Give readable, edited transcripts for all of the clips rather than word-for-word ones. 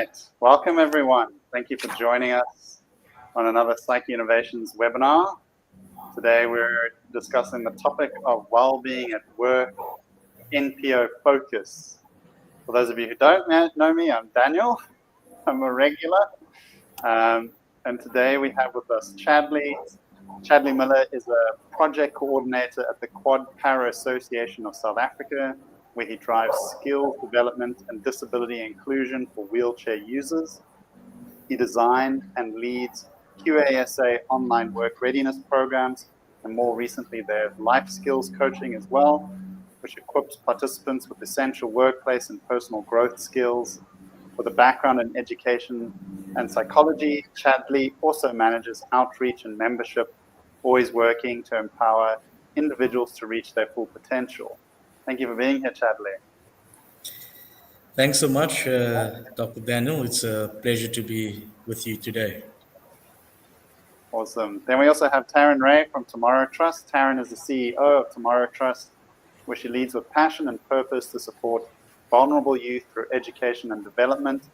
right, welcome everyone. Thank you for joining us on another Psyche Innovations webinar. Today we're discussing the topic of well-being at work, NPO focus. For those of you who don't know me, I'm Daniel. I'm a regular. And today we have with us Chadley. Chadley Muller is a project coordinator at the Quad Para Association of South Africa, where he drives skill development and disability inclusion for wheelchair users. He designed and leads QASA online work readiness programs, and more recently there's life skills coaching as well, which equips participants with essential workplace and personal growth skills. With a background in education and psychology, Chadley also manages outreach and membership, always working to empower individuals to reach their full potential. Thank you for being here, Chadley. Thanks so much, Dr. Daniel. It's a pleasure to be with you today. Awesome. Then we also have Taryn Rae from Tomorrow Trust. Taryn is the CEO of Tomorrow Trust, where she leads with passion and purpose to support vulnerable youth through education and development.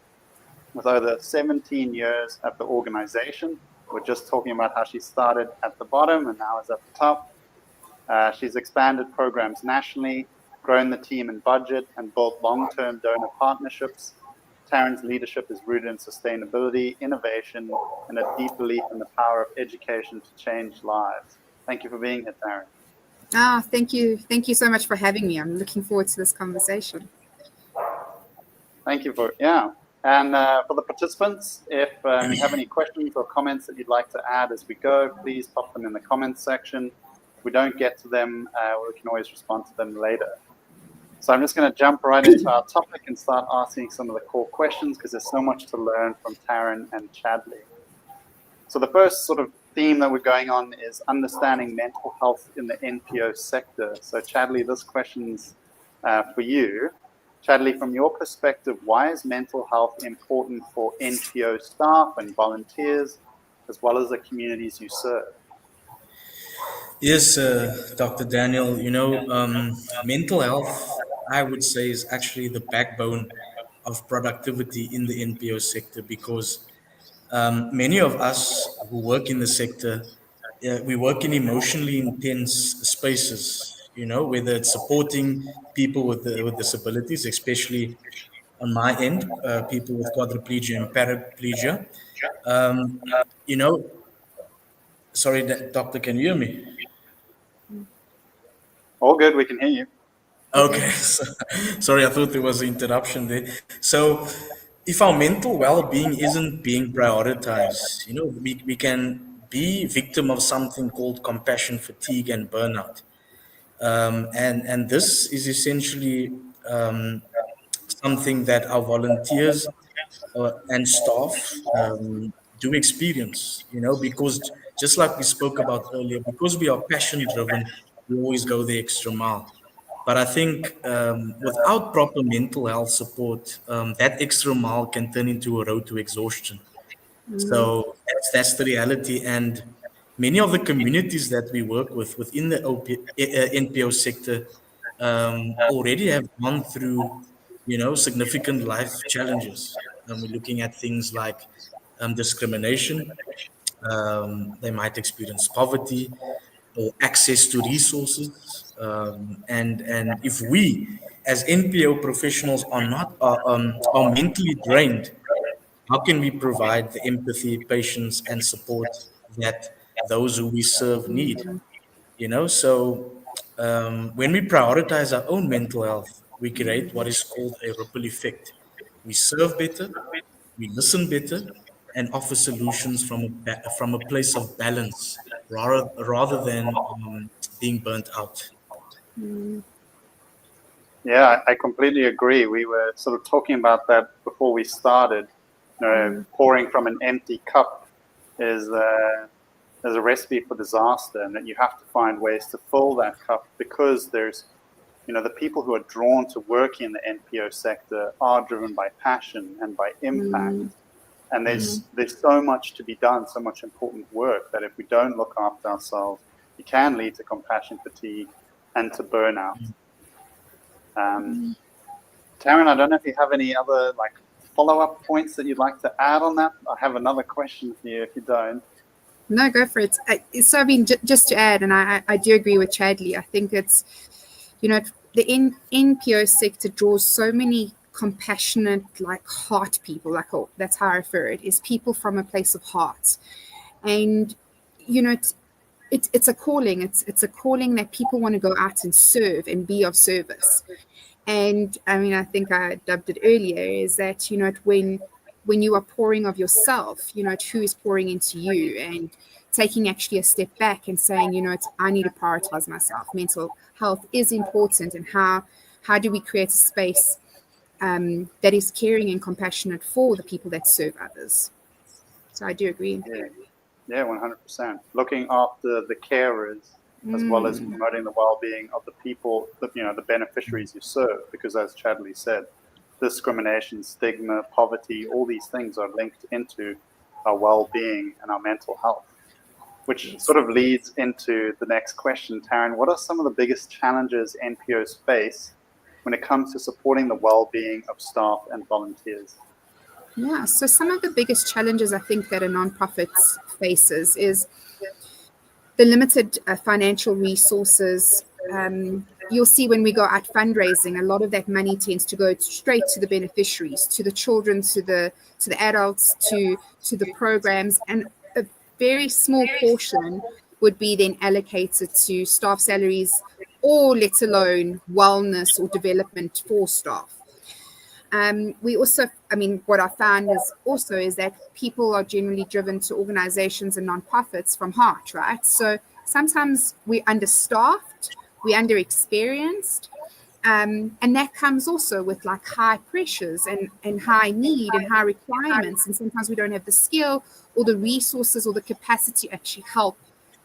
With over 17 years at the organization, we're just talking about how she started at the bottom and now is at the top. She's expanded programs nationally, grown the team and budget, and built long-term donor partnerships. Taryn's leadership is rooted in sustainability, innovation, and a deep belief in the power of education to change lives. Thank you for being here, Taryn. Thank you. Thank you so much for having me. I'm looking forward to this conversation. Thank you And for the participants, if you have any questions or comments that you'd like to add as we go, please pop them in the comments section. If we don't get to them, we can always respond to them later. So I'm just going to jump right into our topic and start asking some of the core questions because there's so much to learn from Taryn and Chadley. So the first sort of theme that we're going on is understanding mental health in the NPO sector. So Chadley, this question's for you. Chadley, from your perspective, why is mental health important for NPO staff and volunteers, as well as the communities you serve? Yes, Dr. Daniel, mental health, I would say, is actually the backbone of productivity in the NPO sector because many of us who work in the sector, we work in emotionally intense spaces, whether it's supporting people with disabilities, especially on my end, people with quadriplegia and paraplegia. Sorry, doctor, can you hear me? All good, we can hear you. Okay, sorry, I thought there was an interruption there. So if our mental well-being isn't being prioritized, we can be victim of something called compassion fatigue and burnout. And this is essentially something that our volunteers and staff do experience, because just like we spoke about earlier, because we are passion-driven, we always go the extra mile. But I think without proper mental health support, that extra mile can turn into a road to exhaustion. So that's the reality. And many of the communities that we work with within the NPO sector already have gone through, significant life challenges. We're looking at things like discrimination. They might experience poverty or access to resources. And if we, as NPO professionals, are mentally drained, how can we provide the empathy, patience, and support that those who we serve need? So when we prioritize our own mental health, we create what is called a ripple effect. We serve better, we listen better, and offer solutions from a place of balance rather than being burnt out. Yeah, I completely agree. We were sort of talking about that before we started. Pouring from an empty cup is a recipe for disaster, and that you have to find ways to fill that cup because there's, the people who are drawn to work in the NPO sector are driven by passion and by impact. And there's so much to be done, so much important work that if we don't look after ourselves, it can lead to compassion fatigue and to burnout. Taryn, I don't know if you have any other follow-up points that you'd like to add on that? I have another question for you if you don't. No, go for it. So, I mean, just to add, and I do agree with Chadley, I think it's, the NPO sector draws so many compassionate, like heart people, that's how I refer it, is people from a place of heart. And, it's a calling. It's a calling that people want to go out and serve and be of service. And I mean, I think I dubbed it earlier, is that, when you are pouring of yourself, who is pouring into you, and taking actually a step back and saying, I need to prioritize myself. Mental health is important. And how do we create a space that is caring and compassionate for the people that serve others? So I do agree. Yeah, 100%. Looking after the carers as well as promoting the well-being of the people, the beneficiaries you serve. Because as Chadley said, discrimination, stigma, poverty, all these things are linked into our well-being and our mental health, which sort of leads into the next question. Taryn, what are some of the biggest challenges NPOs face when it comes to supporting the well-being of staff and volunteers? Yeah, so some of the biggest challenges I think that a nonprofit faces is the limited financial resources. You'll see when we go out fundraising, a lot of that money tends to go straight to the beneficiaries, to the children, to the adults, to the programs, and a very small portion would be then allocated to staff salaries, or let alone wellness or development for staff. We also, what I found is that people are generally driven to organizations and nonprofits from heart, right? So sometimes we're understaffed, we're underexperienced, and that comes also with like high pressures and high need and high requirements. And sometimes we don't have the skill or the resources or the capacity to actually help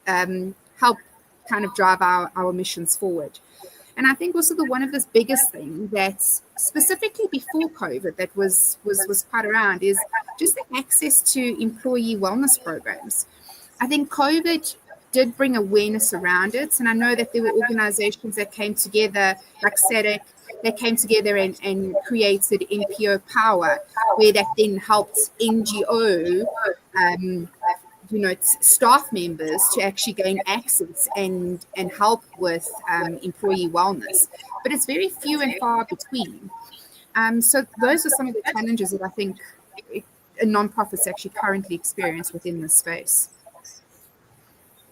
kind of drive our missions forward. And I think also one of the biggest thing that specifically before COVID that was quite around is just the access to employee wellness programs. I think COVID did bring awareness around it. And I know that there were organizations that came together, like SADC, that came together and created NPO Power, where that then helped NGO staff members to actually gain access and help with employee wellness. But it's very few and far between. So those are some of the challenges that I think nonprofits actually currently experience within this space.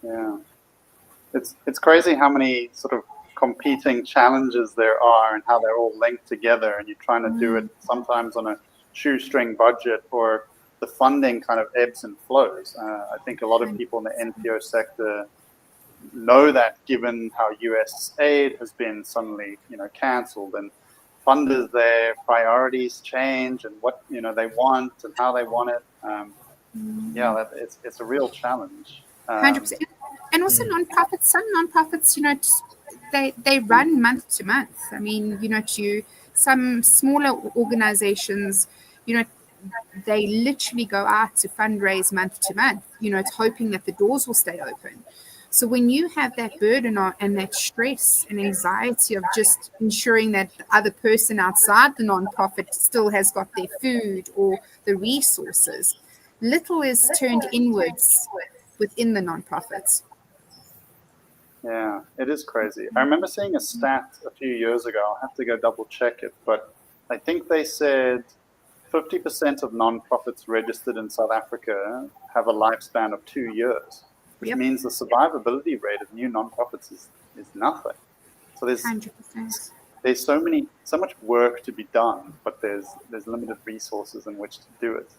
Yeah. It's crazy how many sort of competing challenges there are and how they're all linked together, and you're trying to do it sometimes on a shoestring budget, or the funding kind of ebbs and flows. I think a lot of people in the NPO sector know that, given how US aid has been suddenly, cancelled, and funders, their priorities change, and what they want and how they want it. It's a real challenge. 100%. And also nonprofits. Some nonprofits, they run month to month. I mean, to some smaller organizations, they literally go out to fundraise month to month, hoping that the doors will stay open. So when you have that burden and that stress and anxiety of just ensuring that the other person outside the nonprofit still has got their food or the resources, little is turned inwards within the nonprofits. Yeah, it is crazy. I remember seeing a stat a few years ago. I'll have to go double check it, but I think they said 50% of nonprofits registered in South Africa have a lifespan of 2 years, which means the survivability rate of new nonprofits is nothing. So there's 100%. There's so much work to be done, but there's limited resources in which to do it.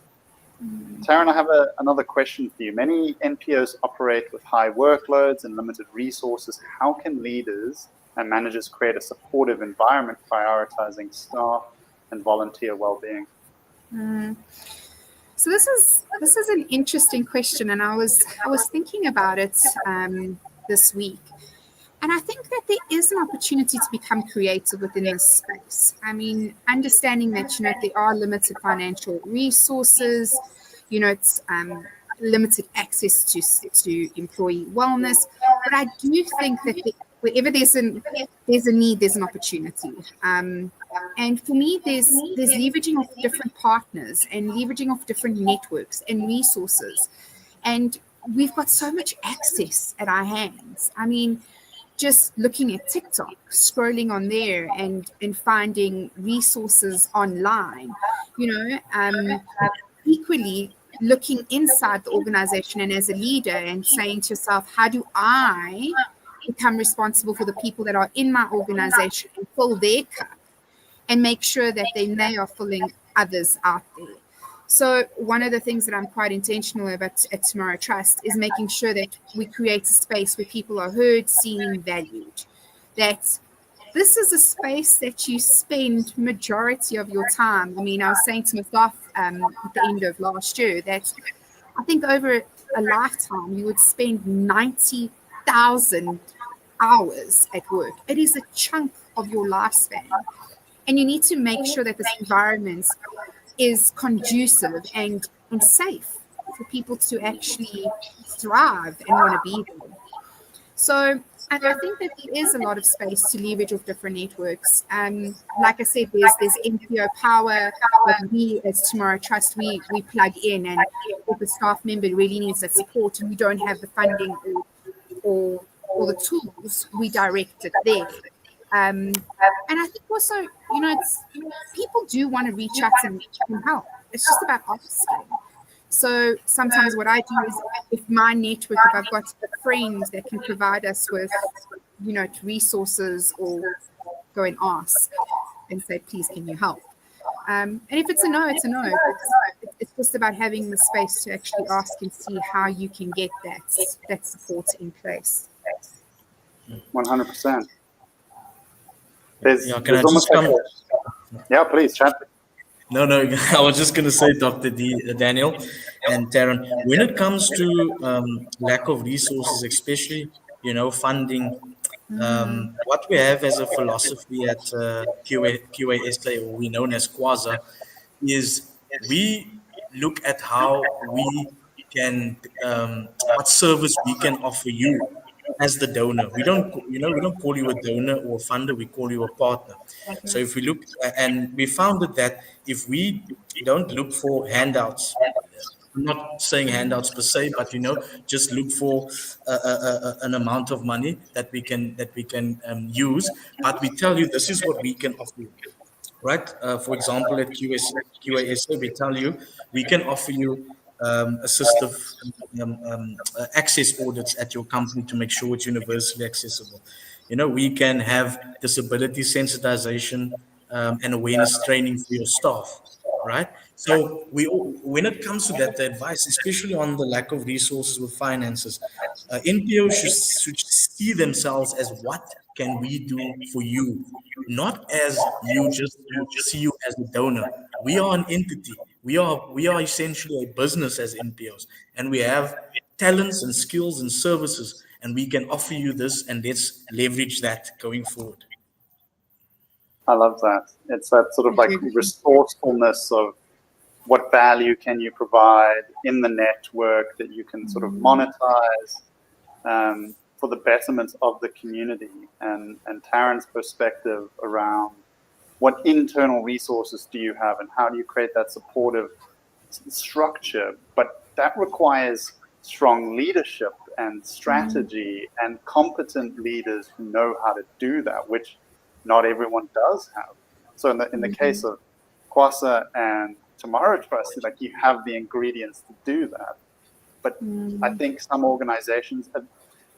Taryn, I have another question for you. Many NPOs operate with high workloads and limited resources. How can leaders and managers create a supportive environment prioritizing staff and volunteer well-being? So this is an interesting question, and I was thinking about it this week. And I think that there is an opportunity to become creative within this space. I mean, understanding that, there are limited financial resources, it's limited access to employee wellness. But I do think that there wherever there's a need, there's an opportunity. And for me, there's leveraging of different partners and leveraging of different networks and resources. And we've got so much access at our hands. I mean, just looking at TikTok, scrolling on there and finding resources online, equally looking inside the organization and as a leader and saying to yourself, how do I become responsible for the people that are in my organization and fill their cup and make sure that they are filling others out there. So one of the things that I'm quite intentional about at Tomorrow Trust is making sure that we create a space where people are heard, seen, and valued. That this is a space that you spend majority of your time. I mean, I was saying to my staff at the end of last year that I think over a lifetime you would spend 90,000 hours at work. It is a chunk of your lifespan. And you need to make sure that this environment is conducive and safe for people to actually thrive and want to be there. So I think that there is a lot of space to leverage with different networks. Like I said, there's NPO power. With we as Tomorrow Trust, we plug in, and if a staff member really needs that support and we don't have the funding or the tools, we direct it there. And I think also, people do want to reach out and help. It's just about asking. So sometimes what I do is, if my network, if I've got a friend that can provide us with, resources, or go and ask and say, please, can you help? And if it's a no, it's a no. It's just about having the space to actually ask and see how you can get that support in place. 100%. Please, chat. No, I was just going to say, Dr. Daniel and Taryn, when it comes to lack of resources, especially, funding, what we have as a philosophy at QASA, or we known as QASA, is we look at how we can, what service we can offer you as the donor. We don't call you a donor or a funder, we call you a partner. So if we look, and we found that if we don't look for handouts, I'm not saying handouts per se, but just look for an amount of money that we can use, but we tell you this is what we can offer you, right? For example, at QASA, we tell you we can offer you assistive access audits at your company to make sure it's universally accessible. We can have disability sensitization and awareness training for your staff, right? So when it comes to that, the advice, especially on the lack of resources with finances, NPOs should see themselves as, what can we do for you? Not as you just see you as a donor. We are an entity. We are essentially a business as NPOs, and we have talents and skills and services, and we can offer you this, and let's leverage that going forward. I love that. It's that sort of like resourcefulness of what value can you provide in the network that you can sort of monetize for the betterment of the community, and Taryn's perspective around what internal resources do you have and how do you create that supportive structure. But that requires strong leadership and strategy and competent leaders who know how to do that, which not everyone does have. So in the case of QASA and Tomorrow Trust, like, you have the ingredients to do that. But I think some organizations,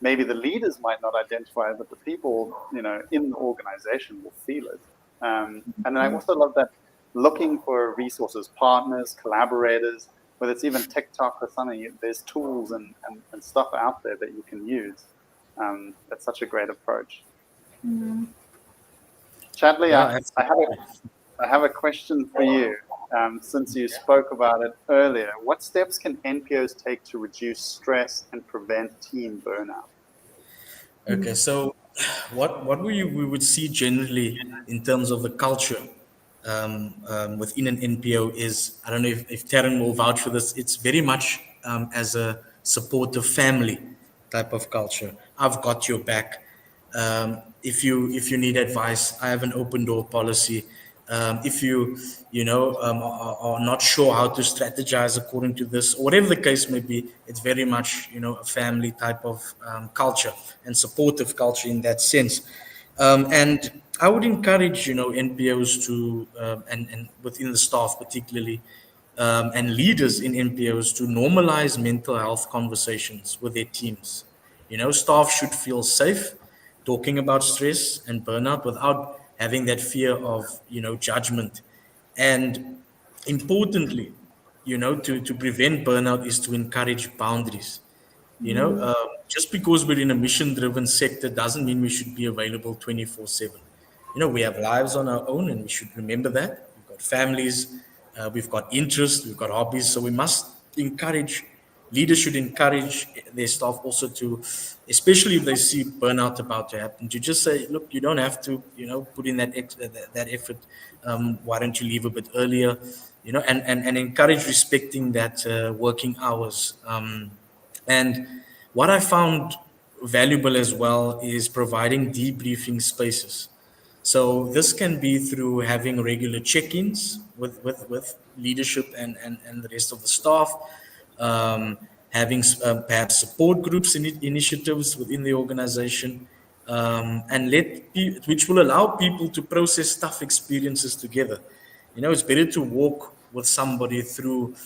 maybe the leaders might not identify it, but the people, in the organization will feel it. And I also love that, looking for resources, partners, collaborators, whether it's even TikTok or something, there's tools and stuff out there that you can use. That's such a great approach. Chadley, I have a question for you. Since you spoke about it earlier, what steps can NPOs take to reduce stress and prevent team burnout? Okay, so what we would see generally in terms of the culture within an NPO is, I don't know if Taryn will vouch for this, it's very much as a supportive family type of culture. I've got your back. If you need advice, I have an open door policy. If are not sure how to strategize according to this, or whatever the case may be, it's very much a family type of culture and supportive culture in that sense. And I would encourage NPOs to and within the staff particularly, and leaders in NPOs to normalize mental health conversations with their teams. Staff should feel safe talking about stress and burnout without having that fear of judgment. And importantly, to prevent burnout is to encourage boundaries. Just because we're in a mission-driven sector doesn't mean we should be available 24/7. We have lives on our own, and we should remember that. We've got families, we've got interests, we've got hobbies, so we must encourage. Leaders should encourage their staff also to, especially if they see burnout about to happen, to just say, look, you don't have to, put in that effort. Why don't you leave a bit earlier? And encourage respecting that working hours. And what I found valuable as well is providing debriefing spaces. So this can be through having regular check-ins with leadership and the rest of the staff, having perhaps support groups and initiatives within the organization, and which will allow people to process tough experiences together. It's better to walk with somebody through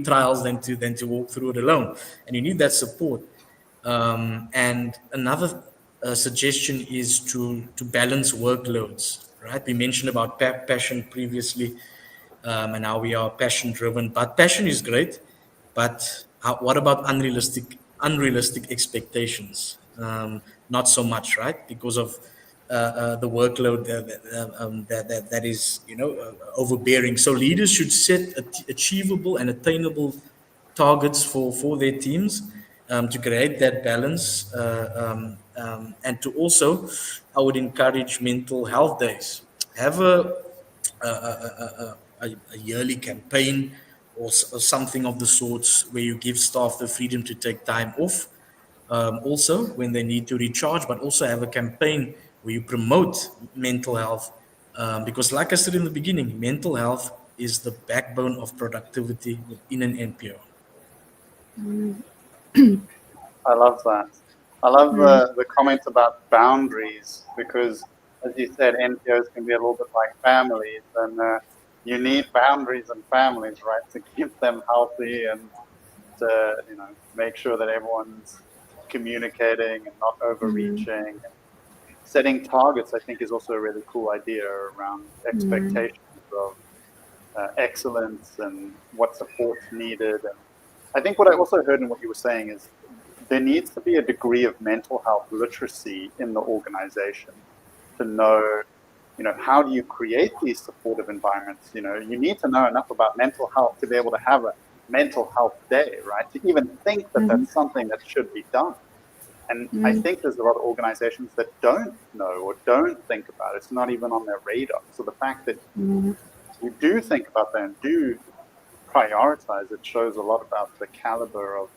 trials than to walk through it alone, and you need that support. And another suggestion is to balance workloads. Right, we mentioned about passion previously, and how we are passion driven. But passion is great, but what about unrealistic expectations? Not so much, right? Because of the workload that is overbearing. So leaders should set achievable and attainable targets for their teams, to create that balance, and to also, I would encourage mental health days. Have a yearly campaign or something of the sorts where you give staff the freedom to take time off, also when they need to recharge, but also have a campaign where you promote mental health, because like I said in the beginning, mental health is the backbone of productivity within an NPO. I love that. I love the comment about boundaries, because, as you said, NPOs can be a little bit like families, and you need boundaries in families, right, to keep them healthy and to make sure that everyone's communicating and not overreaching. Setting targets, I think, is also a really cool idea around expectations of excellence and what support's needed. And I think what I also heard in what you were saying is there needs to be a degree of mental health literacy in the organization to know, how do you create these supportive environments? You need to know enough about mental health to be able to have a mental health day, right? To even think that that's something that should be done. And I think there's a lot of organizations that don't know or don't think about it. It's not even on their radar. So the fact that you do think about that and do prioritize it shows a lot about the caliber of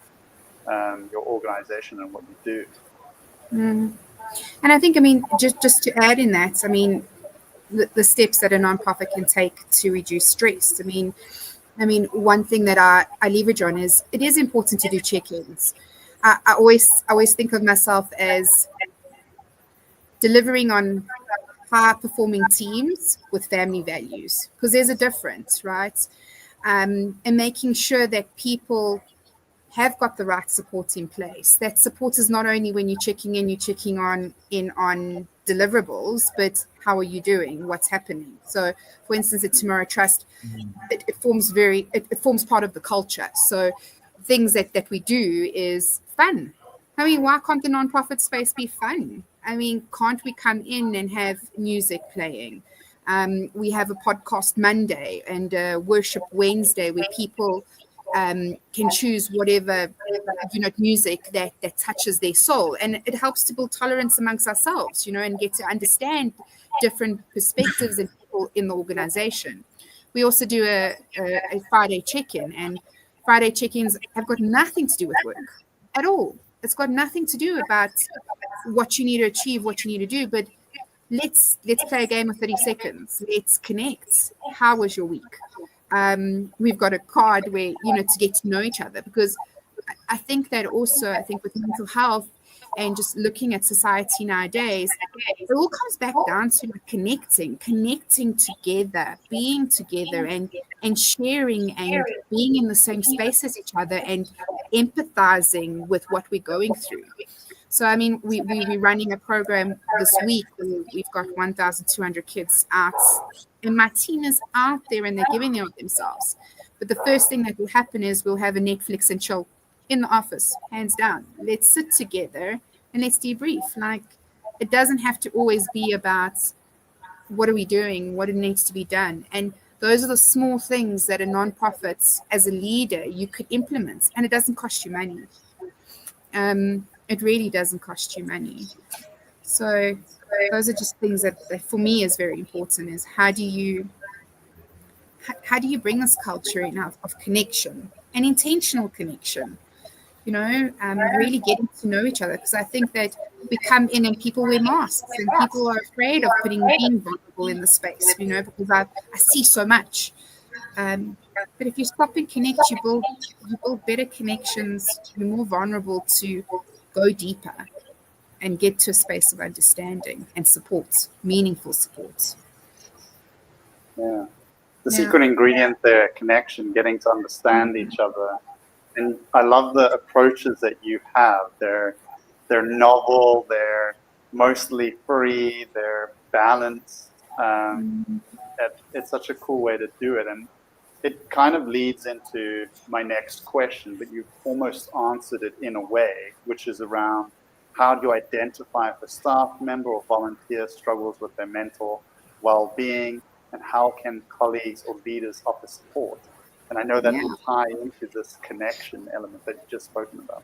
your organization and what you do. And I think, just to add in that, the steps that a nonprofit can take to reduce stress. One thing that I leverage on is it is important to do check-ins. I always think of myself as delivering on high-performing teams with family values, because there's a difference, right? And making sure that people have got the right support in place. That support is not only when you're checking on deliverables, but how are you doing? What's happening? So, for instance, at Tomorrow Trust, it forms part of the culture. So, things that we do is fun. Why can't the nonprofit space be fun? Can't we come in and have music playing? We have a podcast Monday and a worship Wednesday where people can choose whatever music that touches their soul, and it helps to build tolerance amongst ourselves, and get to understand different perspectives and people in the organization. We also do a Friday check-in, and Friday check-ins have got nothing to do with work at all. It's got nothing to do about what you need to achieve, what you need to do, but let's play a game of 30 seconds. Let's connect. How was your week? We've got a card where, to get to know each other, because I think with mental health and just looking at society nowadays, it all comes back down to connecting together, being together, and sharing, and being in the same space as each other, and empathizing with what we're going through. So, I mean, we're running a program this week where we've got 1,200 kids out, and my team is out there and they're giving of themselves. But the first thing that will happen is we'll have a Netflix and chill in the office, hands down. Let's sit together and let's debrief. It doesn't have to always be about what are we doing, what needs to be done. And those are the small things that a nonprofit, as a leader, you could implement, and it doesn't cost you money. It really doesn't cost you money. So those are just things that for me is very important, is how do you bring this culture of connection and intentional connection, really getting to know each other. Because I think that we come in and people wear masks and people are afraid of being vulnerable in the space, because I see so much. But if you stop and connect, you build better connections. You're more vulnerable to go deeper and get to a space of understanding and support, meaningful support. Yeah. The secret ingredient there, connection, getting to understand each other. And I love the approaches that you have. They're novel, they're mostly free, they're balanced. It's such a cool way to do it. And it kind of leads into my next question, but you've almost answered it in a way, which is around how do you identify if a staff member or volunteer struggles with their mental well-being, and how can colleagues or leaders offer support? And I know that will tie into this connection element that you've just spoken about.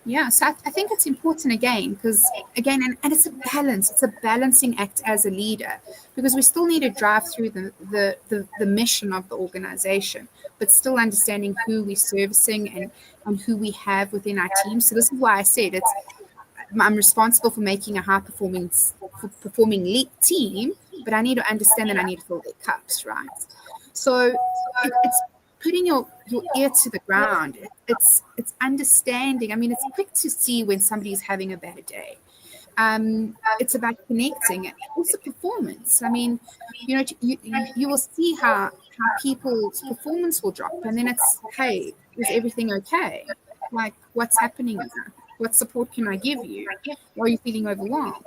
Yeah, so I think it's important because and it's a balance. It's a balancing act as a leader, because we still need to drive through the mission of the organization, but still understanding who we're servicing and who we have within our team. So this is why I said I'm responsible for making a high-performing team, but I need to understand that I need to fill their cups, right? So it's putting your ear to the ground. It's understanding. I mean, it's quick to see when somebody's having a bad day. It's about connecting, and also performance. I mean, you will see how people's performance will drop, and then it's, hey, is everything okay? What's happening now? What support can I give you? Why are you feeling overwhelmed?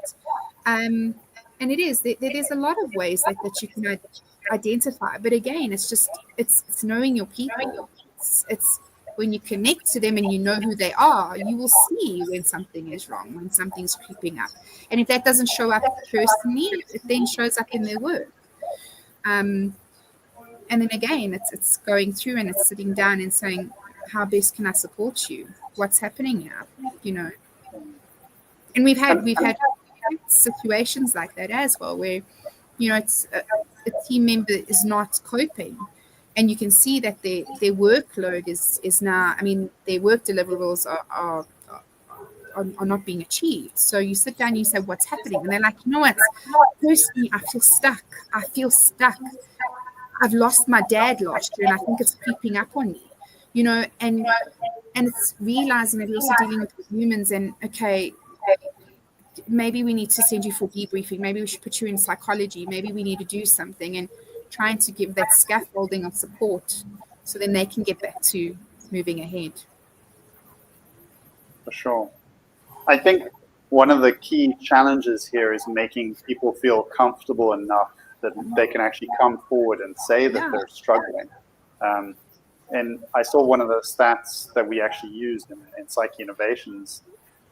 And it is. There's a lot of ways that you can identify. But again, it's knowing your people. It's when you connect to them and you know who they are, you will see when something is wrong, when something's creeping up. And if that doesn't show up personally, it then shows up in their work. And then again, it's going through and it's sitting down and saying, how best can I support you? What's happening now? And we've had situations like that as well, where it's a team member is not coping, and you can see that their workload is now, I mean, their work deliverables are not being achieved. So you sit down and you say, what's happening? And they're like, what? Personally, I feel stuck. I've lost my dad last year and I think it's creeping up on me, and it's realizing that we're also dealing with humans, and okay, maybe we need to send you for debriefing. Maybe we should put you in psychology. Maybe we need to do something, and trying to give that scaffolding of support so then they can get back to moving ahead. For sure. I think one of the key challenges here is making people feel comfortable enough that they can actually come forward and say that they're struggling. And I saw one of the stats that we actually used in Psyche Innovations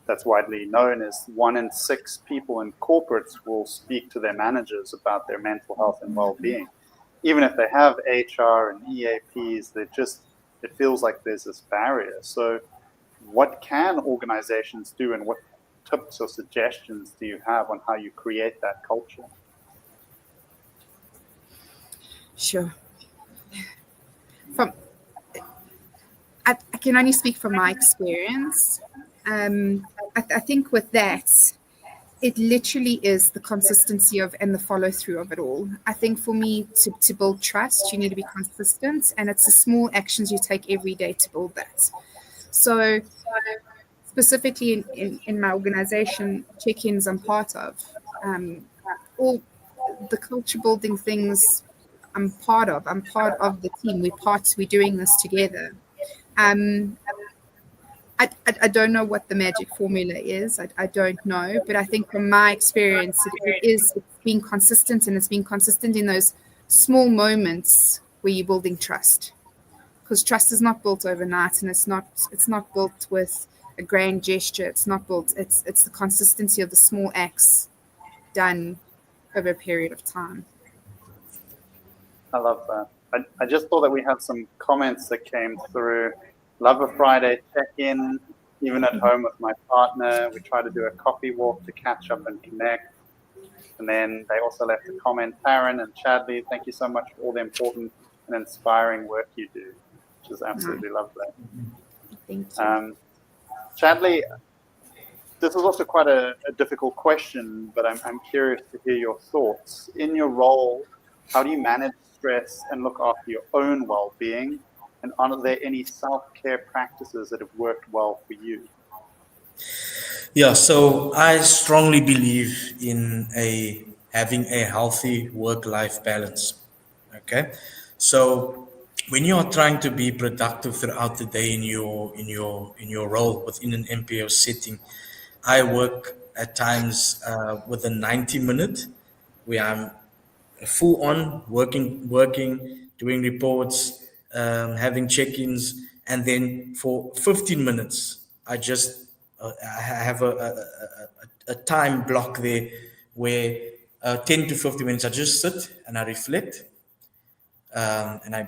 that's widely known is 1 in 6 people in corporates will speak to their managers about their mental health and well-being. Even if they have HR and EAPs, it feels like there's this barrier. So what can organizations do, and what tips or suggestions do you have on how you create that culture? Sure. I can only speak from my experience. I think with that, it literally is the consistency of and the follow through of it all. I think for me to build trust, you need to be consistent, and it's the small actions you take every day to build that. So specifically in my organization, check-ins I'm part of, all the culture building things I'm part of. I'm part of the team. We're doing this together. Um, I don't know what the magic formula is. I don't know, but I think from my experience, it's being consistent, and it's being consistent in those small moments where you're building trust. Because trust is not built overnight, and it's not built with a grand gesture. It's not built. It's the consistency of the small acts done over a period of time. I love that. I just thought that we had some comments that came through. Love a Friday check-in, even at home with my partner. We try to do a coffee walk to catch up and connect. And then they also left a comment, Taryn and Chadley, thank you so much for all the important and inspiring work you do, which is absolutely lovely. Thank you. Chadley, this is also quite a difficult question, but I'm curious to hear your thoughts. In your role, how do you manage stress and look after your own well-being? And are there any self-care practices that have worked well for you? Yeah, so I strongly believe in having a healthy work-life balance. Okay, so when you are trying to be productive throughout the day in your role within an NPO setting, I work at times with a 90-minute where I'm full on working, doing reports, having check-ins, and then for 15 minutes, I have a time block there where 10 to 15 minutes I just sit and I reflect, and I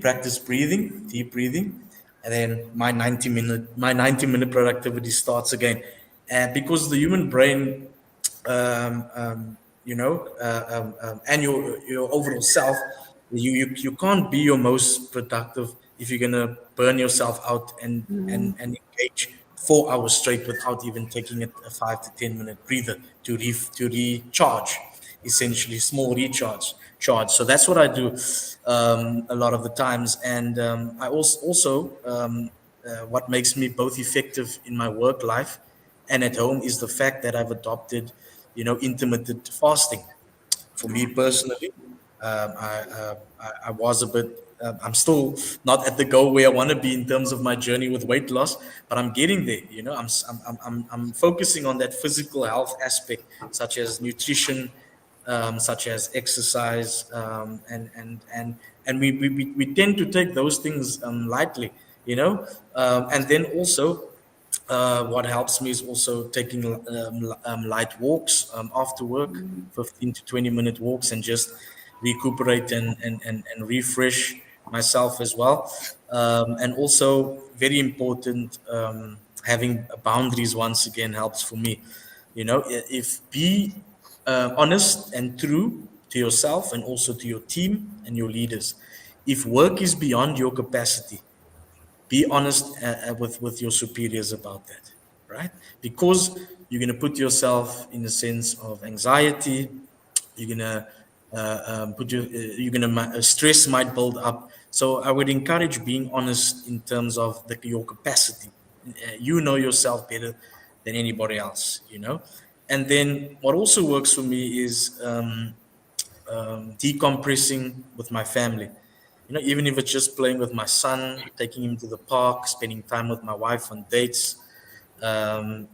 practice breathing, deep breathing, and then my 90-minute productivity starts again. And because the human brain, and your overall self, you can't be your most productive if you're gonna burn yourself out and engage 4 hours straight without even taking a 5 to 10 minute breather to recharge, essentially small recharge charge. So that's what I do a lot of the times, and I also what makes me both effective in my work life and at home is the fact that I've adopted, intermittent fasting. For me personally, I was a bit. I'm still not at the goal where I want to be in terms of my journey with weight loss, but I'm getting there. I'm focusing on that physical health aspect, such as nutrition, such as exercise, and we tend to take those things lightly, and then also what helps me is also taking light walks after work, 15 to 20-minute walks, and just recuperate and refresh myself as well. And also, very important, having boundaries once again helps for me. If be honest and true to yourself and also to your team and your leaders. If work is beyond your capacity, be honest with your superiors about that, right? Because you're going to put yourself in a sense of anxiety. You're going to stress might build up. So I would encourage being honest in terms of your capacity. You know yourself better than anybody else, and then what also works for me is decompressing with my family. Even if it's just playing with my son, taking him to the park, spending time with my wife on dates, and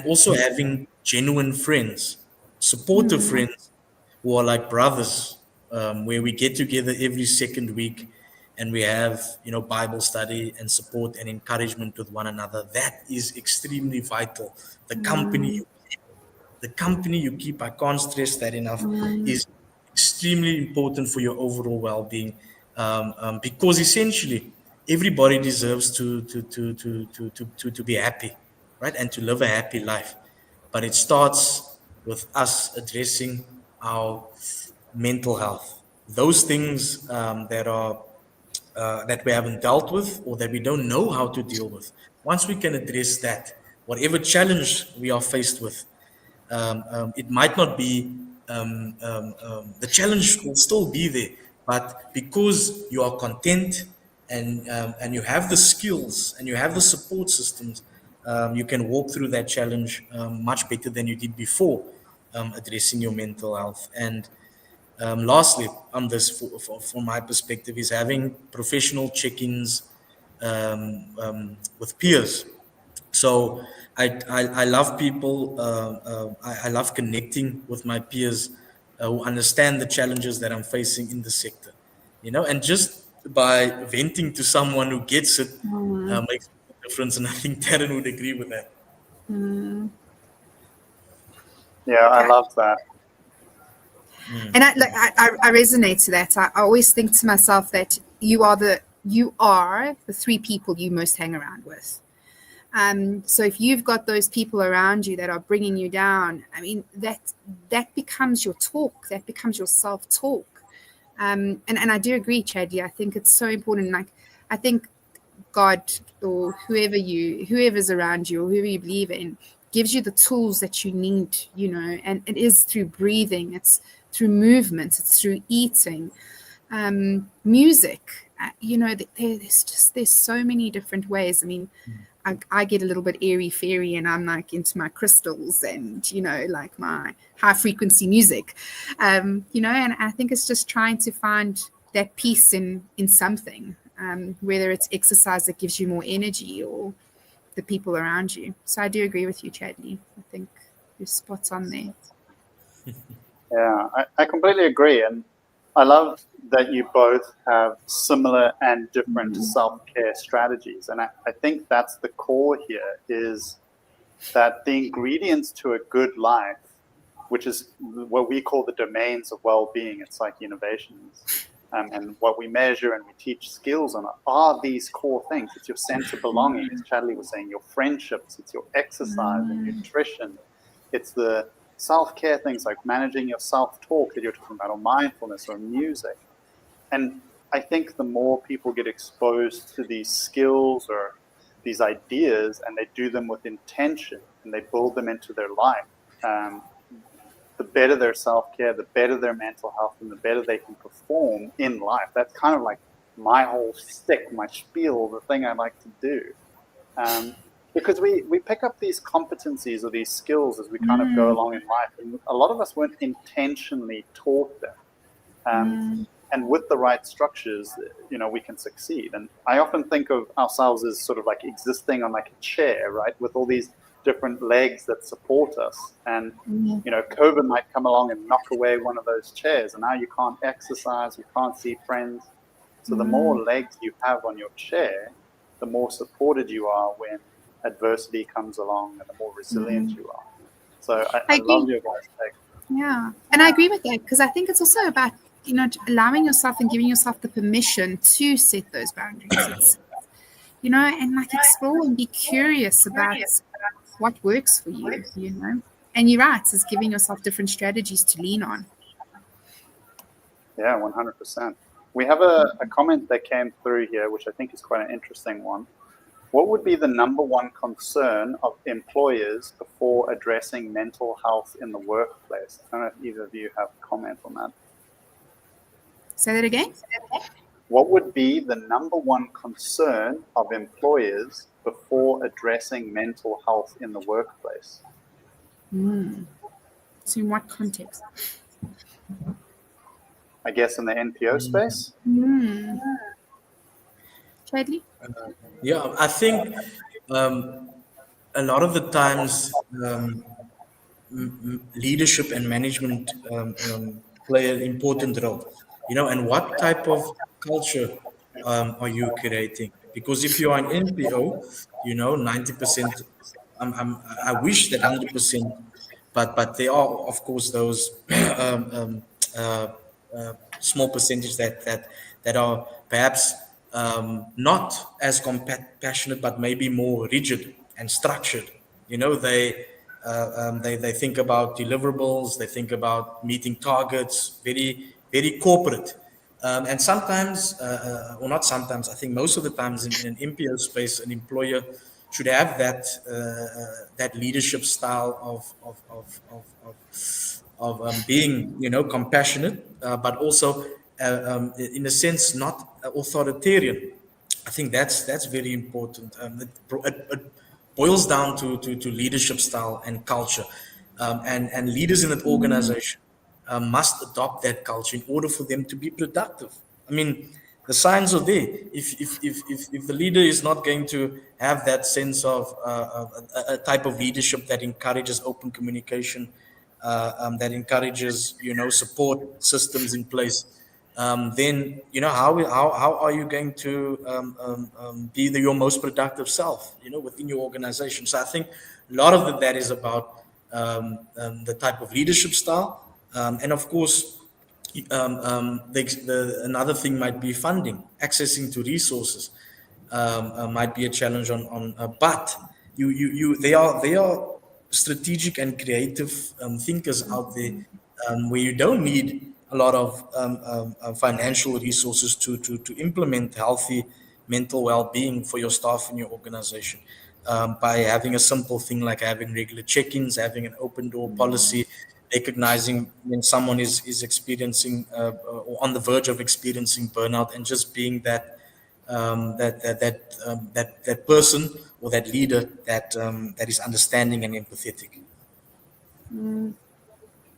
also having genuine friends, supportive friends who are like brothers, where we get together every second week and we have, Bible study and support and encouragement with one another. That is extremely vital. The company you keep, I can't stress that enough, is extremely important for your overall well-being, because essentially everybody deserves to be happy, right, and to live a happy life. But it starts with us addressing our mental health. Those things that we haven't dealt with or that we don't know how to deal with. once we can address that, whatever challenge we are faced with, it might not be the challenge will still be there, but because you are content and you have the skills and you have the support systems, you can walk through that challenge much better than you did before, addressing your mental health. And lastly, on this, from my perspective, is having professional check-ins with peers. So I love people. I love connecting with my peers who understand the challenges that I'm facing in the sector. And just by venting to someone who gets it makes a difference. And I think Taryn would agree with that. Yeah, I love that. And I resonate to that. I always think to myself that you are the three people you most hang around with. So if you've got those people around you that are bringing you down, I mean, that becomes your talk, that becomes your self-talk. And I do agree, Chadley. I think it's so important. Like, I think God or whoever's around you or whoever you believe in gives you the tools that you need, and it is through breathing, it's through movement, it's through eating, music, there's so many different ways. I mean, I get a little bit airy-fairy and I'm like into my crystals and, like my high frequency music, and I think it's just trying to find that peace in something, whether it's exercise that gives you more energy or the people around you. So I do agree with you, Chadley. I think you're spot on there. Yeah, I completely agree. And I love that you both have similar and different self-care strategies. And I think that's the core here, is that the ingredients to a good life, which is what we call the domains of well-being at Psyche Innovations, and what we measure and we teach skills on, are these core things. It's your sense of belonging, as Chadley was saying, your friendships, it's your exercise and nutrition, it's the self-care things like managing your self-talk that you're talking about, or mindfulness, or music. And I think the more people get exposed to these skills or these ideas and they do them with intention and they build them into their life, the better their self-care, the better their mental health, and the better they can perform in life. That's kind of like my whole stick, my spiel, the thing I like to do. Because we pick up these competencies or these skills as we kind of go along in life. And a lot of us weren't intentionally taught them. And with the right structures, we can succeed. And I often think of ourselves as sort of like existing on like a chair, right? With all these different legs that support us. And, COVID might come along and knock away one of those chairs. And now you can't exercise, you can't see friends. So the more legs you have on your chair, the more supported you are when adversity comes along, and the more resilient you are. So I love your guys' take. Yeah, and I agree with that, because I think it's also about allowing yourself and giving yourself the permission to set those boundaries. It's, and like explore and be curious about what works for you. And you're right, it's giving yourself different strategies to lean on. Yeah, 100%. We have a comment that came through here, which I think is quite an interesting one. What would be the number one concern of employers before addressing mental health in the workplace? I don't know if either of you have a comment on that. Say that again? What would be the number one concern of employers before addressing mental health in the workplace? So in what context? I guess in the NPO space? Chadley? Yeah, I think a lot of the times leadership and management play an important role, and what type of culture are you creating? Because if you are an NPO, 90%, I wish that 100%, but there are, of course, those small percentage that are perhaps not as compassionate, but maybe more rigid and structured. They think about deliverables, they think about meeting targets, very, very corporate. And sometimes, or not sometimes, I think most of the times in an NPO space, an employer should have that leadership style of being, compassionate, but also in a sense not authoritarian. I think that's very important. It boils down to leadership style and culture, and leaders in an organization must adopt that culture in order for them to be productive. I mean, the signs are there. If the leader is not going to have that sense of a type of leadership that encourages open communication, that encourages, support systems in place, then, how are you going to be your most productive self, within your organization? So I think a lot of that is about the type of leadership style, and of course, another thing might be funding, accessing to resources, might be a challenge but they are strategic and creative thinkers out there, where you don't need a lot of financial resources to implement healthy mental well-being for your staff in your organization, by having a simple thing like having regular check-ins, having an open door policy, recognizing when someone is experiencing or on the verge of experiencing burnout, and just being that person or that leader that is understanding and empathetic.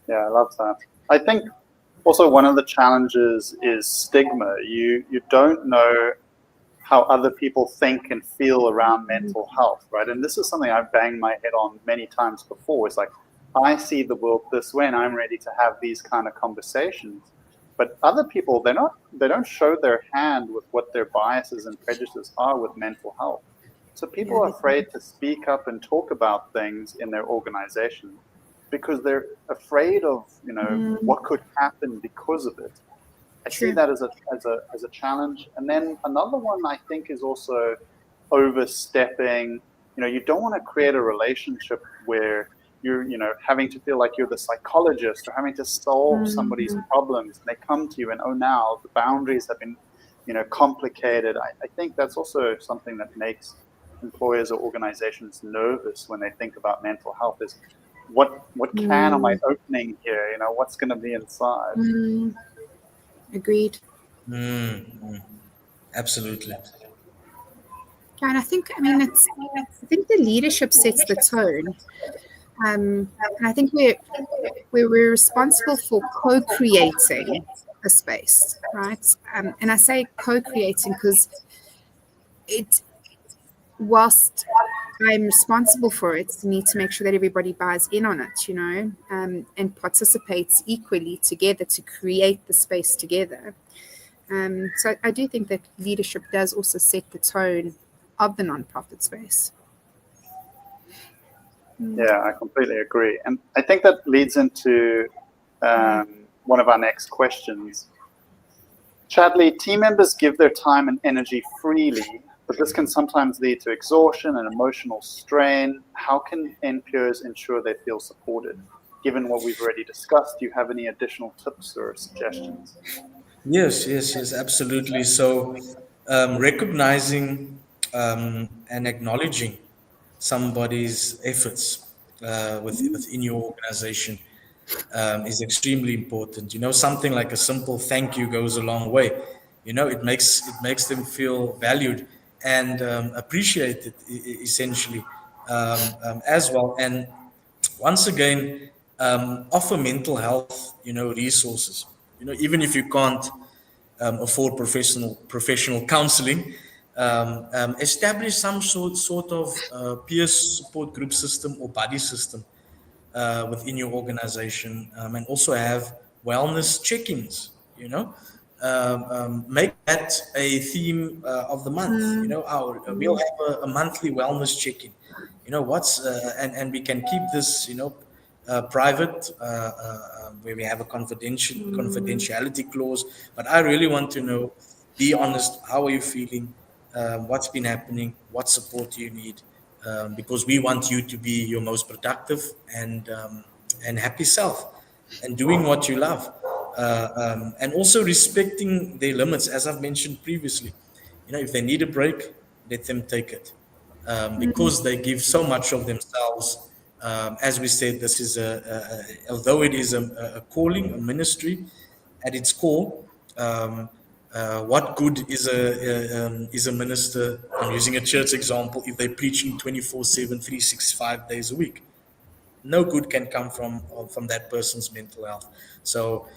Yeah, I love that. I think also one of the challenges is stigma. You don't know how other people think and feel around mental health, right? And this is something I've banged my head on many times before. It's like, I see the world this way and I'm ready to have these kind of conversations. But other people, they don't show their hand with what their biases and prejudices are with mental health. So people are afraid to speak up and talk about things in their organization because they're afraid of, what could happen because of it. I see that as a challenge. And then another one I think is also overstepping. You don't want to create a relationship where you're, having to feel like you're the psychologist or having to solve somebody's problems. And they come to you and, oh, now the boundaries have been, complicated. I think that's also something that makes employers or organizations nervous when they think about mental health is what can am I opening here? What's going to be inside? Agreed. Absolutely. Yeah, and I think the leadership sets the tone. And I think we're responsible for co-creating a space, right? And I say co-creating because whilst I'm responsible for it, I need to make sure that everybody buys in on it, and participates equally together to create the space together. So I do think that leadership does also set the tone of the nonprofit space. Yeah, I completely agree. And I think that leads into one of our next questions. Chadley, team members give their time and energy freely, but this can sometimes lead to exhaustion and emotional strain. How can NPOs ensure they feel supported? Given what we've already discussed, do you have any additional tips or suggestions? Yes, absolutely. So recognizing and acknowledging somebody's efforts within your organization is extremely important. Something like a simple thank you goes a long way. It makes them feel valued and appreciated, essentially, as well. And once again, offer mental health, resources. Even if you can't afford professional counseling, establish some sort of peer support group system or buddy system within your organization, and also have wellness check-ins. Make that a theme of the month. We'll have a monthly wellness check-in. And we can keep this private, where we have a confidentiality clause. But I really want to know, be honest, how are you feeling? What's been happening? What support do you need? Because we want you to be your most productive and happy self, and doing what you love, and also respecting their limits, as I've mentioned previously. If they need a break, let them take it. because they give so much of themselves. As we said, this is although it is a calling, a ministry at its core. What good is a minister? I'm using a church example. If they're preaching 24/7, 365 days a week, no good can come from that person's mental health. So,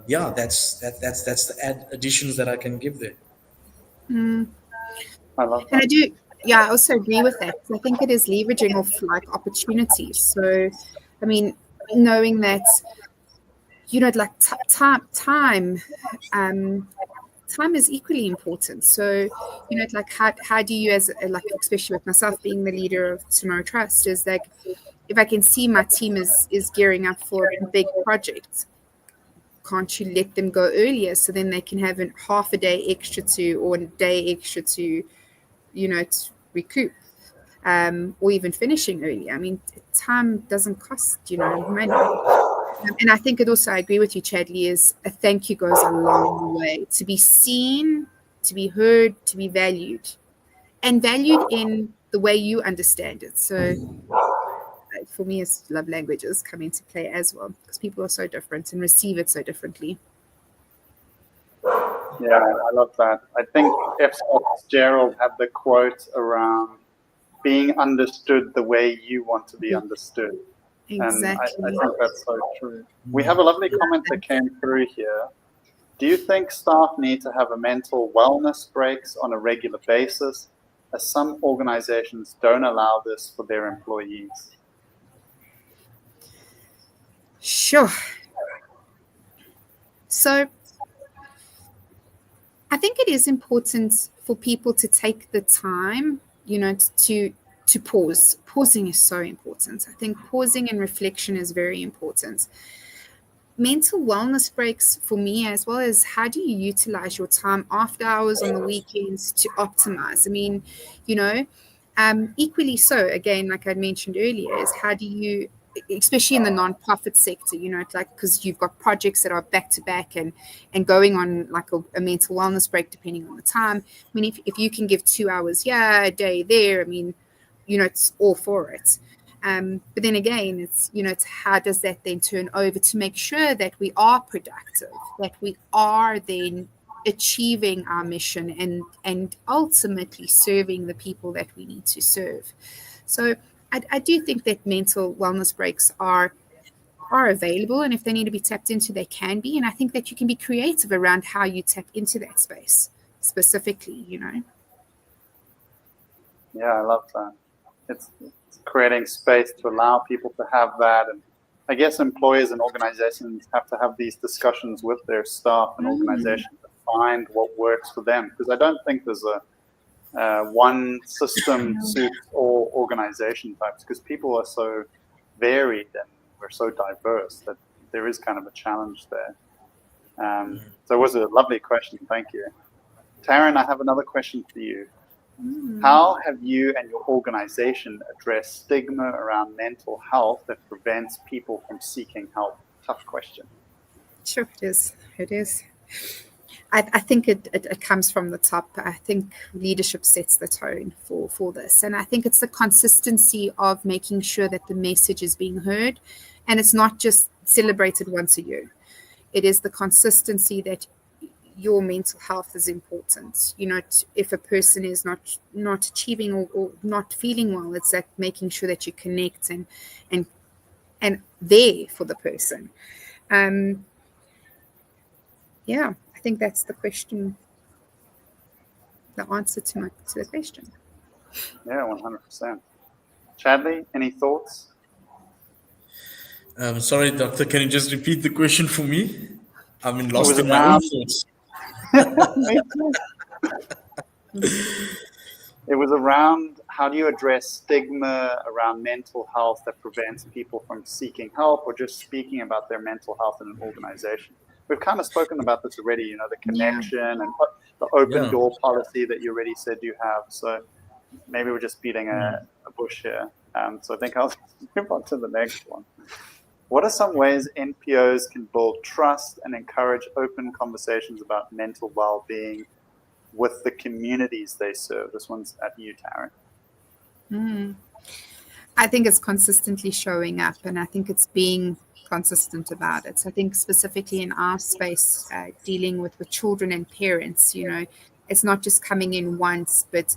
yeah, that's the additions that I can give there. I love And that. I do, yeah, I also agree with that. I think it is leveraging off like opportunities. So, I mean, knowing that, like time is equally important. So, like how do you, as like, especially with myself being the leader of Tomorrow Trust, is like, if I can see my team is gearing up for a big project, can't you let them go earlier so then they can have half a day extra or a day extra to to recoup, or even finishing early. I mean, time doesn't cost, money. And I think it also, I agree with you, Chadley, is a thank you goes a long way. To be seen, to be heard, to be valued, and valued in the way you understand it. So for me, it's love languages come into play as well, because people are so different and receive it so differently. Yeah, I love that. I think F. Scott Fitzgerald had the quote around being understood the way you want to be understood. And I Exactly. think that's so true. We have a lovely comment that came through here. Do you think staff need to have a mental wellness breaks on a regular basis, as some organizations don't allow this for their employees? Sure. So I think it is important for people to take the time, to pause. Pausing is so important. I think pausing and reflection is very important. Mental wellness breaks for me, as well as how do you utilize your time after hours on the weekends to optimize? I mean, equally so, again, like I mentioned earlier, is how do you, especially in the nonprofit sector, it's like, because you've got projects that are back to back and going on like a mental wellness break depending on the time. I mean, if you can give 2 hours here, a day there, I mean, it's all for it. But then again, it's how does that then turn over to make sure that we are productive, that we are then achieving our mission and ultimately serving the people that we need to serve. So I do think that mental wellness breaks are available, and if they need to be tapped into, they can be. And I think that you can be creative around how you tap into that space specifically. Yeah, I love that. It's creating space to allow people to have that. And I guess employers and organizations have to have these discussions with their staff and organizations to find what works for them. Because I don't think there's a one system suits all organization types, because people are so varied and we're so diverse that there is kind of a challenge there. So it was a lovely question. Thank you. Taryn, I have another question for you. How have you and your organization addressed stigma around mental health that prevents people from seeking help? Tough question. Sure, it is. I think it comes from the top. I think leadership sets the tone for this. And I think it's the consistency of making sure that the message is being heard, and it's not just celebrated once a year. It is the consistency that your mental health is important. If a person is not achieving or not feeling well, it's like making sure that you connect and there for the person. Yeah, I think that's the question, the answer to the question. Yeah, 100%. Chadley, any thoughts? Sorry, doctor, can you just repeat the question for me? I'm lost was in my own around- thoughts. It was around how do you address stigma around mental health that prevents people from seeking help or just speaking about their mental health in an organization. We've kind of spoken about this already, the connection and the open door policy that you already said you have. So maybe we're just beating a bush here. So I think I'll move on to the next one. What are some ways NPOs can build trust and encourage open conversations about mental well-being with the communities they serve? This one's at you, Taryn. I think it's consistently showing up, and I think it's being consistent about it. So I think specifically in our space, dealing with children and parents, it's not just coming in once, but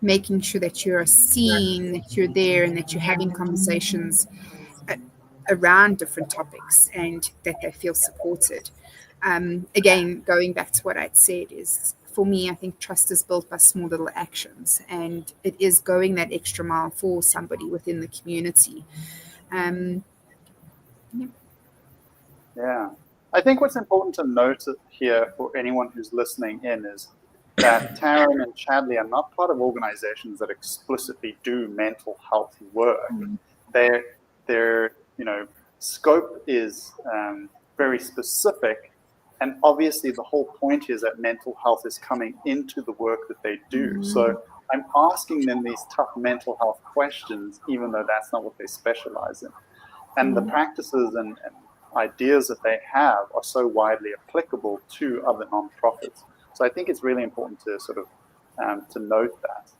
making sure that you're seen, that you're there, and that you're having conversations around different topics and that they feel supported. Again, going back to what I'd said is, for me, I think trust is built by small little actions, and it is going that extra mile for somebody within the community. Yeah. I think what's important to note here for anyone who's listening in is that Taryn and Chadley are not part of organizations that explicitly do mental health work. Their scope is very specific, and obviously the whole point is that mental health is coming into the work that they do. So I'm asking them these tough mental health questions, even though that's not what they specialize in. And the practices and ideas that they have are so widely applicable to other nonprofits. So I think it's really important to sort of to note that.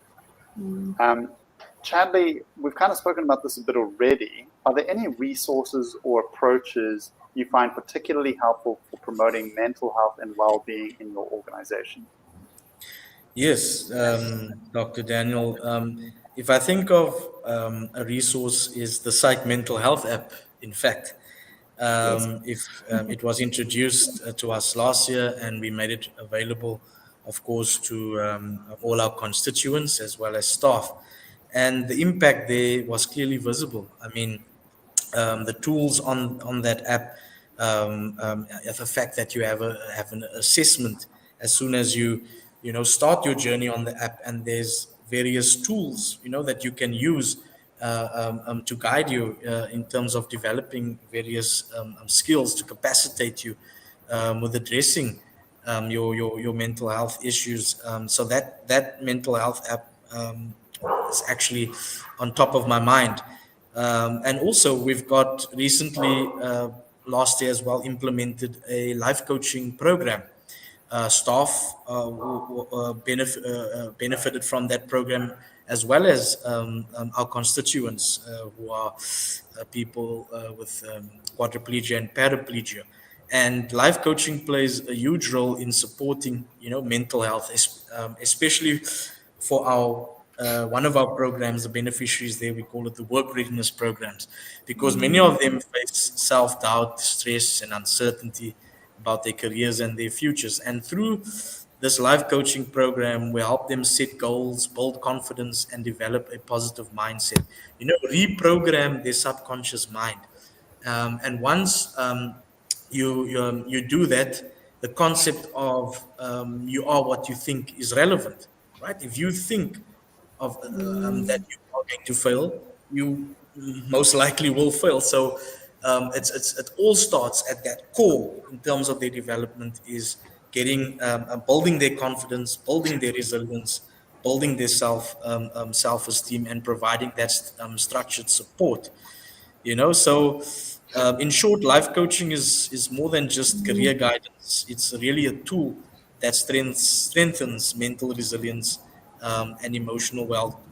Chadley, we've kind of spoken about this a bit already. Are there any resources or approaches you find particularly helpful for promoting mental health and well-being in your organization? Yes, Dr. Daniel. If I think of a resource, is the Psych Mental Health app. In fact, it was introduced to us last year, and we made it available, of course, to all our constituents as well as staff. And the impact there was clearly visible. I mean, the tools on that app, the fact that you have an assessment as soon as you start your journey on the app, and there's various tools that you can use to guide you in terms of developing various skills to capacitate you with addressing your mental health issues. So that mental health app is actually on top of my mind. And also, we've got recently, last year as well, implemented a life coaching program. Staff benefited from that program, as well as our constituents who are people with quadriplegia and paraplegia. And life coaching plays a huge role in supporting, mental health, especially for our one of our programs, the beneficiaries there, we call it the work readiness programs, because many of them face self-doubt, stress, and uncertainty about their careers and their futures. And through this life coaching program, we help them set goals, build confidence, and develop a positive mindset. Reprogram their subconscious mind. And once you do that, the concept of you are what you think is relevant, right? If you think of that you are going to fail, you most likely will fail. So it all starts at that core in terms of their development, is getting building their confidence, building their resilience, building their self-esteem, and providing that structured support. So in short, life coaching is more than just career guidance. It's really a tool that strengthens mental resilience and emotional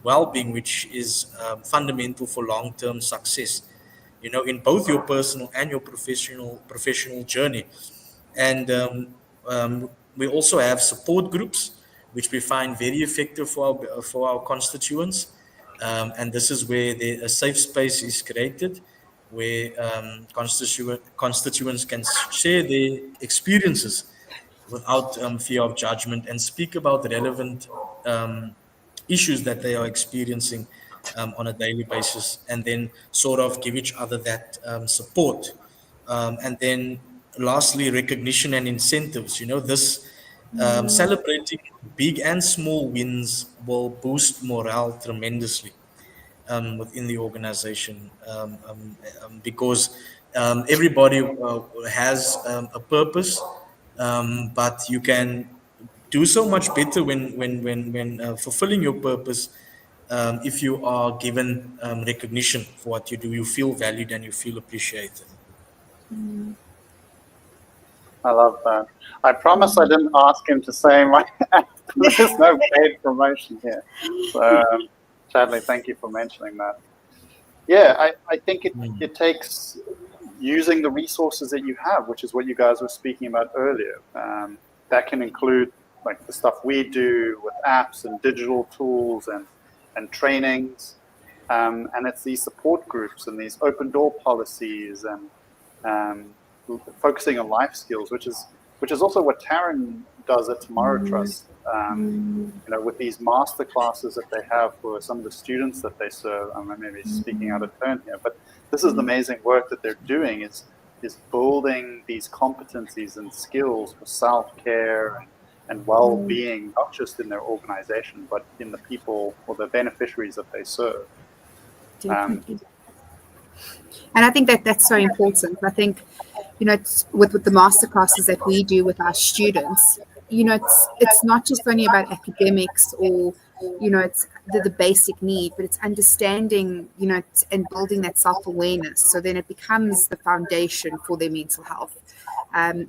well-being, which is fundamental for long-term success, in both your personal and your professional journey. And we also have support groups, which we find very effective for our constituents. And this is where a safe space is created, where constituents can share their experiences without fear of judgment, and speak about relevant issues that they are experiencing on a daily basis, and then sort of give each other that support. And then lastly, recognition and incentives. This celebrating big and small wins will boost morale tremendously within the organization, because everybody has a purpose, but you can do so much better when fulfilling your purpose. If you are given recognition for what you do, you feel valued and you feel appreciated. I love that. I promise I didn't ask him to say my. There's no paid promotion here. So, Chadley, thank you for mentioning that. Yeah, I think it takes using the resources that you have, which is what you guys were speaking about earlier. That can include like the stuff we do with apps and digital tools and trainings. And it's these support groups and these open door policies and focusing on life skills, which is also what Taryn does at Tomorrow Trust. With these master classes that they have for some of the students that they serve. I'm maybe speaking out of turn here, but this is the amazing work that they're doing is building these competencies and skills for self-care and well-being, not just in their organization, but in the people or the beneficiaries that they serve. Definitely. And I think that's so important. I think, it's with the master classes that we do with our students, it's not just only about academics or, it's the basic need, but it's understanding, and building that self-awareness. So then it becomes the foundation for their mental health.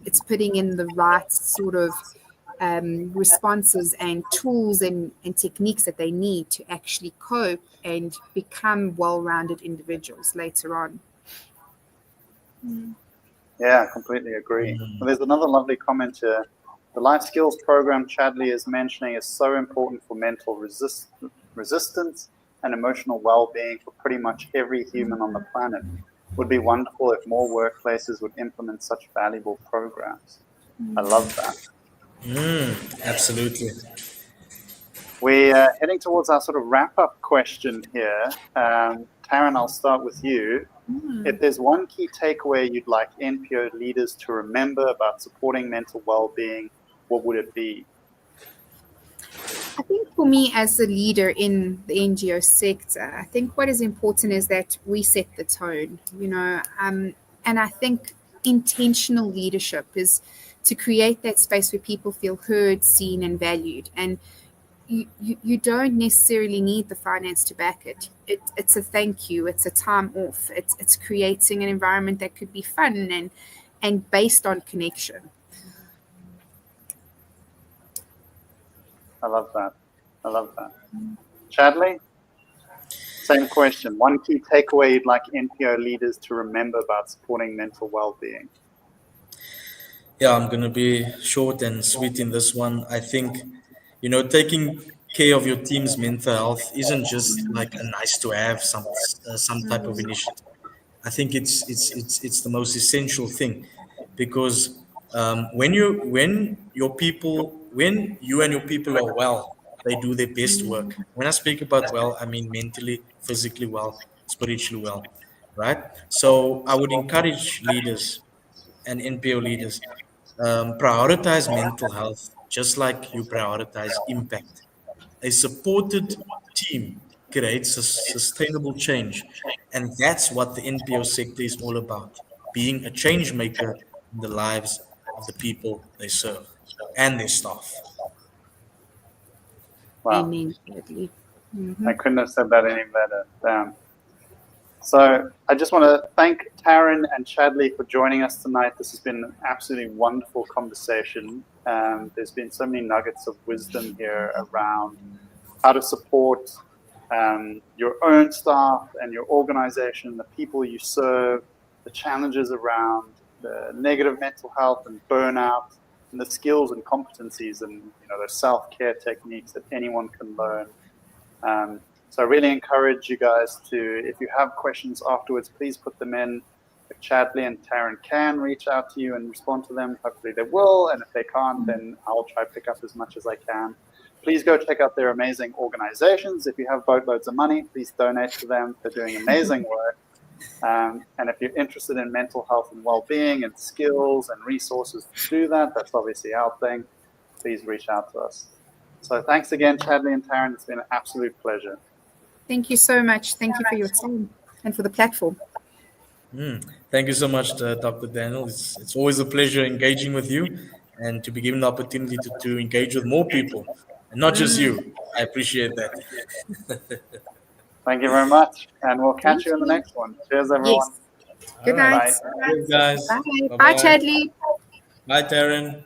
It's putting in the right sort of responses and tools and techniques that they need to actually cope and become well-rounded individuals later on. Yeah, I completely agree. Well, there's another lovely comment here. The life skills program Chadley is mentioning is so important for mental resistance and emotional well-being for pretty much every human on the planet. Would be wonderful if more workplaces would implement such valuable programs. I love that. Absolutely. We're heading towards our sort of wrap-up question here. Taryn, I'll start with you. If there's one key takeaway you'd like NPO leaders to remember about supporting mental well-being, what would it be? I think for me as a leader in the NGO sector, I think what is important is that we set the tone, and I think intentional leadership is to create that space where people feel heard, seen, and valued. And you don't necessarily need the finance to back it. It's a thank you. It's a time off. It's creating an environment that could be fun and based on connection. I love that. Chadley, same question. One key takeaway you'd like NPO leaders to remember about supporting mental well-being? Yeah, I'm going to be short and sweet in this one. I think, taking care of your team's mental health isn't just like a nice to have, some type of initiative. I think it's the most essential thing, because when you and your people are well, they do their best work. When I speak about well, I mean mentally, physically well, spiritually well, right? So I would encourage leaders and NPO leaders, prioritize mental health just like you prioritize impact. A supported team creates a sustainable change, and that's what the NPO sector is all about: being a change maker in the lives of the people they serve and their staff. Wow. Amen. I couldn't have said that any better. So I just want to thank Taryn and Chadley for joining us tonight. This has been an absolutely wonderful conversation. There's been so many nuggets of wisdom here around how to support your own staff and your organization, the people you serve, the challenges around the negative mental health and burnout, and the skills and competencies and those self-care techniques that anyone can learn. So I really encourage you guys to, if you have questions afterwards, please put them in. If Chadley and Taryn can reach out to you and respond to them, hopefully they will. And if they can't, then I'll try to pick up as much as I can. Please go check out their amazing organizations. If you have boatloads of money, please donate to them. They're doing amazing work. And if you're interested in mental health and well-being and skills and resources to do that, that's obviously our thing. Please reach out to us. So thanks again, Chadley and Taryn. It's been an absolute pleasure. Thank you so much. Thank you for your time and for the platform. Thank you so much, Dr. Daniel. It's always a pleasure engaging with you and to be given the opportunity to engage with more people, and not just you. I appreciate that. Thank you very much. And we'll catch you in the next one. Cheers, everyone. Yes. Good night. Bye, guys. Bye. Bye-bye. Bye, Chadley. Bye, Taryn.